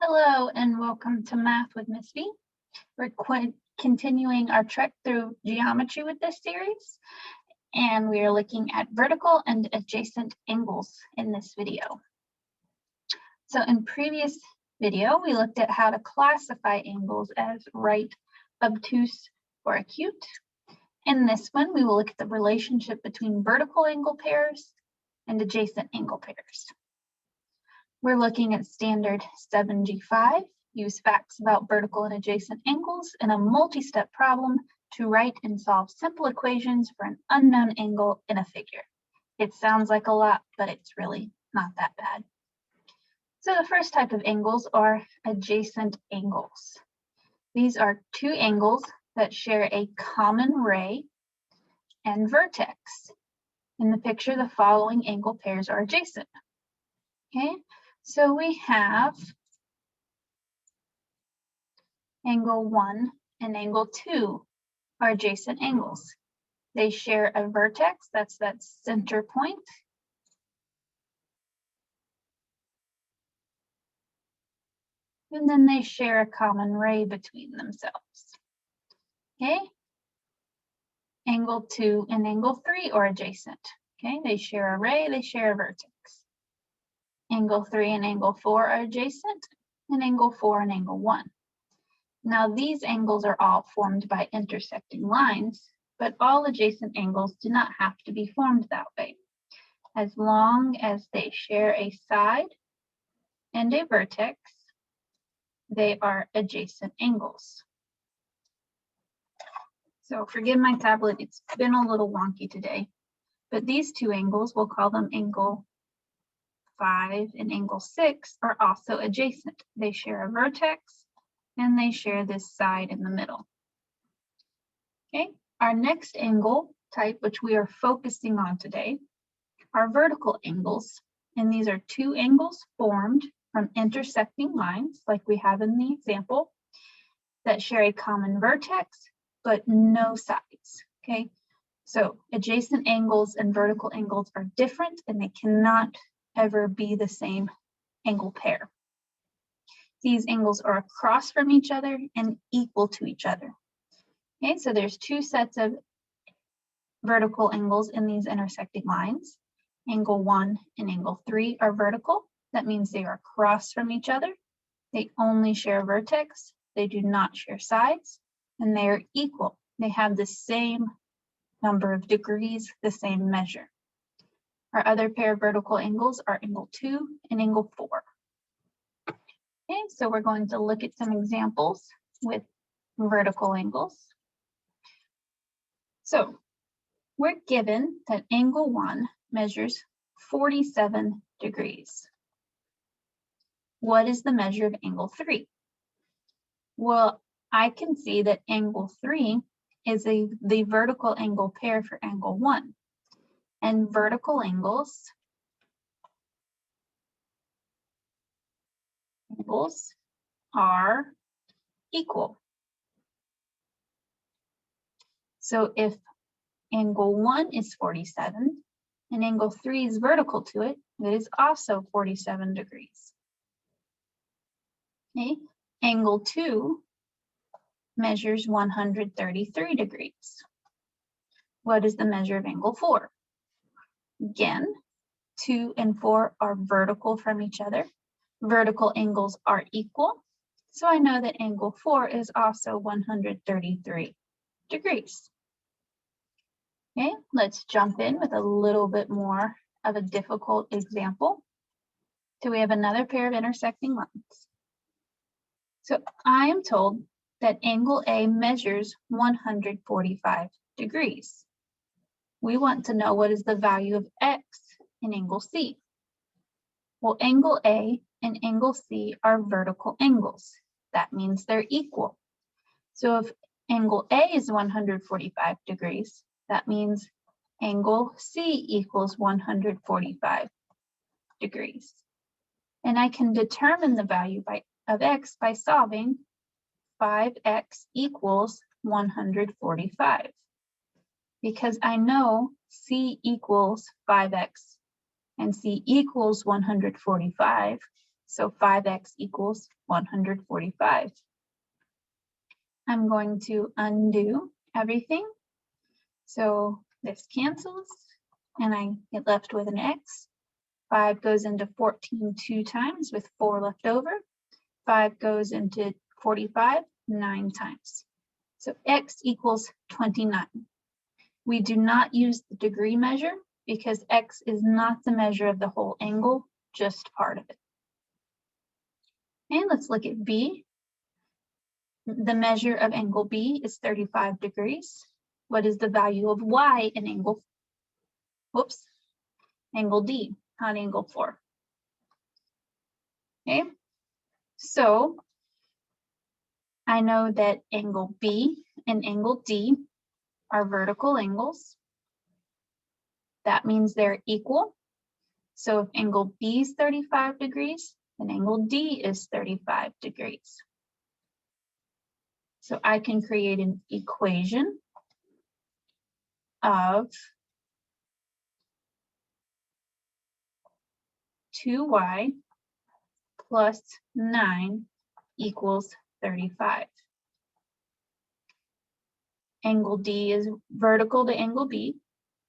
Hello and welcome to Math with Miss V. We're continuing our trek through geometry with this series, and we are looking at vertical and adjacent angles in this video. So in previous video, we looked at how to classify angles as right, obtuse, or acute. In this one, we will look at the relationship between vertical angle pairs and adjacent angle pairs. We're looking at standard 7G5, use facts about vertical and adjacent angles in a multi-step problem to write and solve simple equations for an unknown angle in a figure. It sounds like a lot, but it's really not that bad. So the first type of angles are adjacent angles. These are two angles that share a common ray and vertex. In the picture, the following angle pairs are adjacent. Okay. So we have angle 1 and angle 2 are adjacent angles. They share a vertex, that's that center point. And then they share a common ray between themselves. Okay? Angle 2 and angle 3 are adjacent. Okay, they share a ray, they share a vertex. Angle 3 and angle 4 are adjacent, and angle 4 and angle 1. Now these angles are all formed by intersecting lines, but all adjacent angles do not have to be formed that way. As long as they share a side and a vertex, they are adjacent angles. So forgive my tablet, it's been a little wonky today, but these two angles, we'll call them angle 5 and angle 6 are also adjacent. They share a vertex and they share this side in the middle. Okay, our next angle type, which we are focusing on today, are vertical angles. And these are two angles formed from intersecting lines, like we have in the example, that share a common vertex, but no sides. Okay, so adjacent angles and vertical angles are different and they cannot ever be the same angle pair. These angles are across from each other and equal to each other. Okay, so there's two sets of vertical angles in these intersecting lines. Angle 1 and angle 3 are vertical. That means they are across from each other. They only share a vertex. They do not share sides, and they are equal. They have the same number of degrees, the same measure. Our other pair of vertical angles are angle 2 and angle 4. Okay, so we're going to look at some examples with vertical angles. So we're given that angle 1 measures 47 degrees. What is the measure of angle 3? Well, I can see that angle 3 is the vertical angle pair for angle 1. And vertical angles are equal. So if angle 1 is 47 and angle 3 is vertical to it, it is also 47 degrees. Okay, angle 2 measures 133 degrees. What is the measure of angle 4? Again, 2 and 4 are vertical from each other. Vertical angles are equal. So I know that angle 4 is also 133 degrees. Okay, let's jump in with a little bit more of a difficult example. So we have another pair of intersecting lines. So I am told that angle A measures 145 degrees. We want to know what is the value of X in angle C. Well, angle A and angle C are vertical angles. That means they're equal. So if angle A is 145 degrees, that means angle C equals 145 degrees. And I can determine the value of X by solving 5X equals 145. Because I know C equals 5X and C equals 145, So 5x equals 145. I'm going to undo everything. So this cancels and I get left with an x. 5 goes into 14 2 times with 4 left over. 5 goes into 45 9 times. So x equals 29. We do not use the degree measure because x is not the measure of the whole angle, just part of it. And let's look at B. The measure of angle B is 35 degrees. What is the value of y in angle? Whoops, angle D, not angle 4. Okay, so I know that angle B and angle D are vertical angles. That means they're equal. So if angle B is 35 degrees, then angle D is 35 degrees. So I can create an equation of 2y plus 9 equals 35. Angle D is vertical to angle B.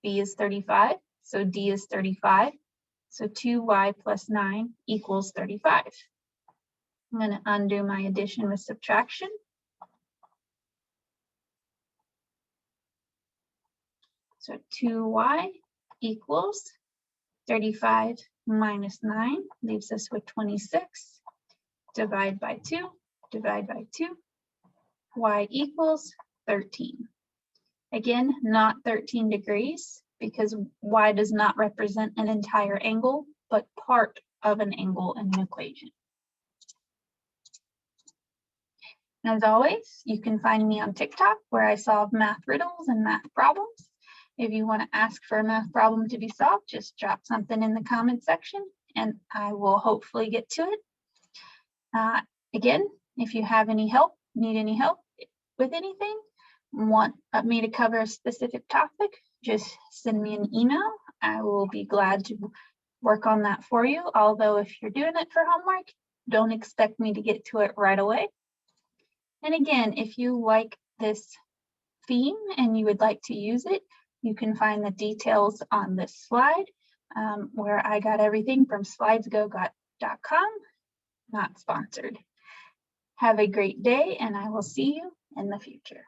B is 35, so D is 35. So 2y plus 9 equals 35. I'm going to undo my addition with subtraction. So 2y equals 35 minus 9 leaves us with 26. Divide by 2, divide by 2. Y equals 13. Again, not 13 degrees because y does not represent an entire angle, but part of an angle in an equation. As always, you can find me on TikTok where I solve math riddles and math problems. If you want to ask for a math problem to be solved, just drop something in the comment section and I will hopefully get to it. Again, if you have any help, need any help with anything, want me to cover a specific topic, just send me an email. I will be glad to work on that for you. Although if you're doing it for homework, don't expect me to get to it right away. And again, if you like this theme and you would like to use it, you can find the details on this slide where I got everything from slidesgo.com, not sponsored. Have a great day and I will see you in the future.